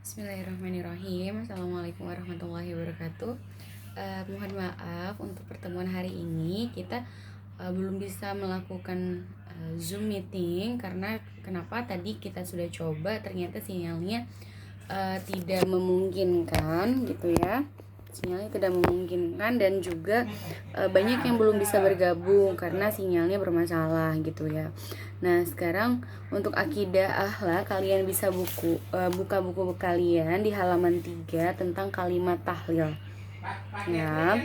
Bismillahirrahmanirrahim. Assalamualaikum warahmatullahi wabarakatuh. Mohon maaf untuk pertemuan hari ini kita belum bisa melakukan Zoom meeting karena kenapa tadi kita sudah coba ternyata sinyalnya tidak memungkinkan gitu ya. Sinyalnya tidak memungkinkan dan juga banyak yang belum bisa bergabung karena sinyalnya bermasalah gitu ya. Nah, sekarang untuk akidah akhlak kalian bisa buka buku kalian di halaman 3 tentang kalimat tahlil. Ya.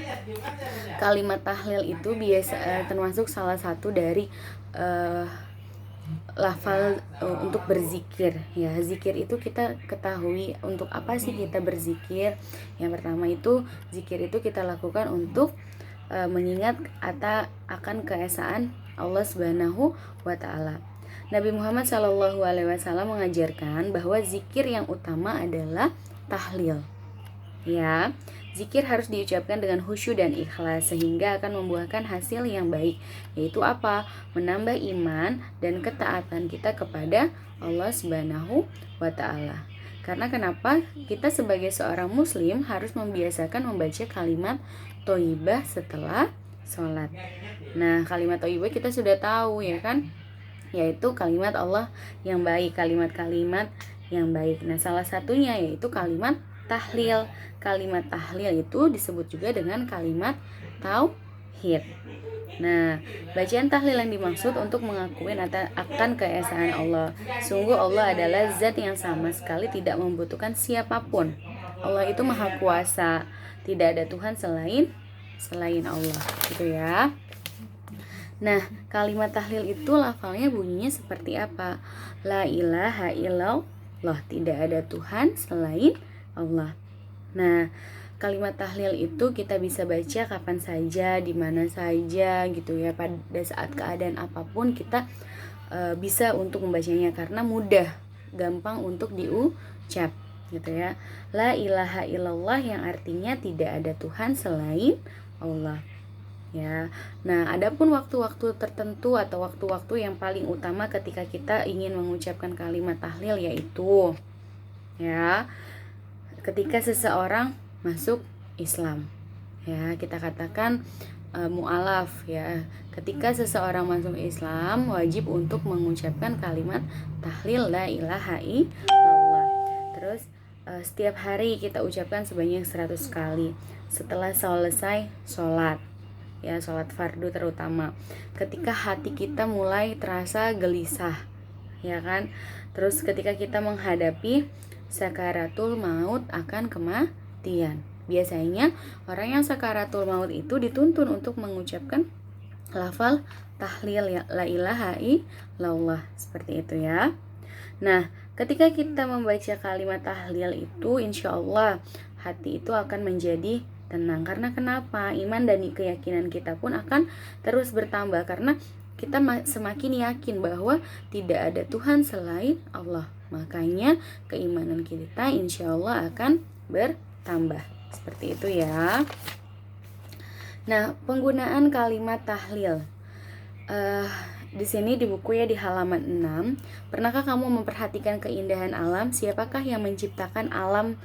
Kalimat tahlil itu biasa termasuk salah satu dari lafal untuk berzikir ya. Zikir itu kita ketahui untuk apa sih kita berzikir. Yang pertama itu zikir itu kita lakukan untuk mengingat akan keesaan Allah Subhanahu wa taala. Nabi Muhammad SAW mengajarkan bahwa zikir yang utama adalah tahlil. Ya, zikir harus diucapkan dengan khusyuk dan ikhlas sehingga akan membuahkan hasil yang baik, yaitu apa? Menambah iman dan ketaatan kita kepada Allah Subhanahu wa taala. Karena kenapa? Kita sebagai seorang muslim harus membiasakan membaca kalimat thayyibah setelah sholat. Nah, kalimat thayyibah kita sudah tahu ya kan? Yaitu kalimat Allah yang baik, kalimat-kalimat yang baik. Nah, salah satunya yaitu kalimat tahlil. Kalimat tahlil itu disebut juga dengan kalimat tauhid. Nah, bacaan tahlil yang dimaksud untuk mengakui akan keesaan Allah. Sungguh Allah adalah zat yang sama sekali tidak membutuhkan siapapun. Allah itu maha kuasa, tidak ada Tuhan selain Allah, gitu ya. Nah, kalimat tahlil itu lafalnya bunyinya seperti apa? La ilaha illallah, tidak ada Tuhan selain Allah. Nah, kalimat tahlil itu kita bisa baca kapan saja, di mana saja gitu ya. Pada saat keadaan apapun kita bisa untuk membacanya karena mudah, gampang untuk diucap gitu ya. La ilaha illallah yang artinya tidak ada Tuhan selain Allah. Ya. Nah, adapun waktu-waktu tertentu atau waktu-waktu yang paling utama ketika kita ingin mengucapkan kalimat tahlil yaitu ya, ketika seseorang masuk Islam. Ya, kita katakan mu'alaf ya. Ketika seseorang masuk Islam wajib untuk mengucapkan kalimat tahlil la ilaha illallah. Terus setiap hari kita ucapkan sebanyak 100 kali setelah selesai sholat. Ya, sholat fardu terutama. Ketika hati kita mulai terasa gelisah, ya kan? Terus ketika kita menghadapi sakaratul maut akan kematian. Biasanya orang yang sakaratul maut itu dituntun untuk mengucapkan lafal tahlil ya, la ilaha illallah, seperti itu ya. Nah, ketika kita membaca kalimat tahlil itu insya Allah hati itu akan menjadi tenang. Karena kenapa? Iman dan keyakinan kita pun akan terus bertambah karena kita semakin yakin bahwa tidak ada Tuhan selain Allah. Makanya keimanan kita insya Allah akan bertambah. Seperti itu ya. Nah, penggunaan kalimat tahlil di sini di buku ya di halaman 6. Pernahkah kamu memperhatikan keindahan alam? Siapakah yang menciptakan alam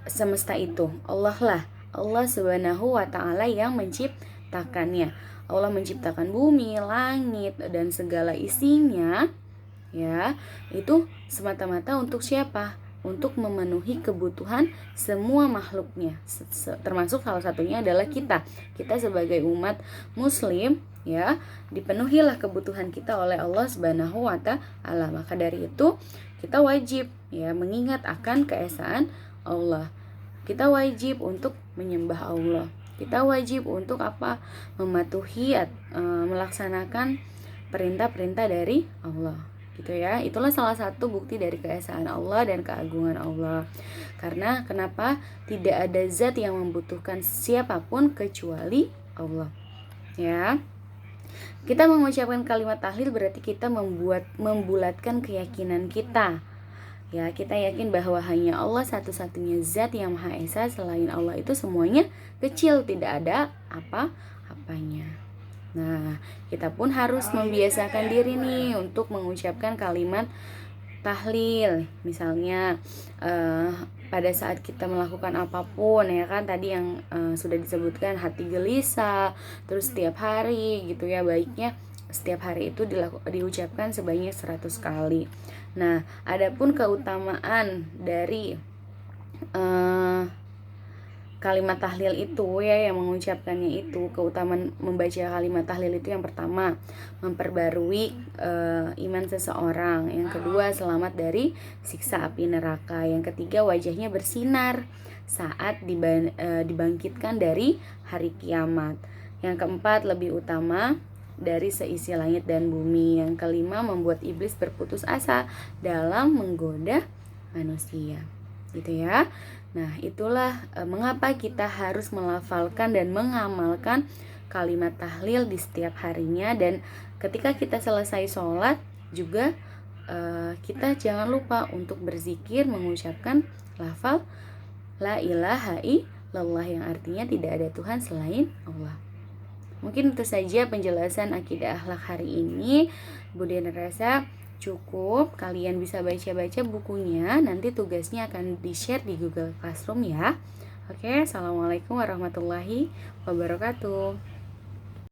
semesta itu? Allah lah. Allah Subhanahu wa taala yang menciptakannya. Allah menciptakan bumi, langit dan segala isinya ya. Itu semata-mata untuk siapa? Untuk memenuhi kebutuhan semua makhluknya. Termasuk salah satunya adalah kita. Kita sebagai umat muslim ya, dipenuhilah kebutuhan kita oleh Allah Subhanahu wa taala. Maka dari itu kita wajib ya mengingat akan keesaan Allah. Kita wajib untuk menyembah Allah. Kita wajib untuk apa? Mematuhi melaksanakan perintah-perintah dari Allah. Gitu ya. Itulah salah satu bukti dari keesaan Allah dan keagungan Allah. Karena kenapa? Tidak ada zat yang membutuhkan siapapun kecuali Allah. Ya. Kita mengucapkan kalimat tahlil berarti kita membulatkan keyakinan kita. Ya, kita yakin bahwa hanya Allah satu-satunya zat yang Maha Esa. Selain Allah itu semuanya kecil, tidak ada apa-apanya. Nah, kita pun harus membiasakan diri nih untuk mengucapkan kalimat tahlil, misalnya pada saat kita melakukan apapun, ya kan, tadi yang sudah disebutkan hati gelisah, terus setiap hari gitu ya, baiknya setiap hari itu diucapkan sebanyak 100 kali. Nah, adapun keutamaan dari kalimat tahlil itu ya, yang mengucapkannya itu, keutamaan membaca kalimat tahlil itu yang pertama memperbarui iman seseorang, yang kedua selamat dari siksa api neraka, yang ketiga wajahnya bersinar saat dibangkitkan dari hari kiamat, yang keempat lebih utama dari seisi langit dan bumi, yang kelima membuat iblis berputus asa dalam menggoda manusia, gitu ya. Nah, itulah mengapa kita harus melafalkan dan mengamalkan kalimat tahlil di setiap harinya. Dan ketika kita selesai sholat juga kita jangan lupa untuk berzikir, mengucapkan lafal la ilaha illallah, yang artinya tidak ada Tuhan selain Allah. Mungkin itu saja penjelasan akidah akhlak hari ini. Budian rasa cukup, kalian bisa baca-baca bukunya, nanti tugasnya akan di-share di Google Classroom ya. Oke, assalamualaikum warahmatullahi wabarakatuh.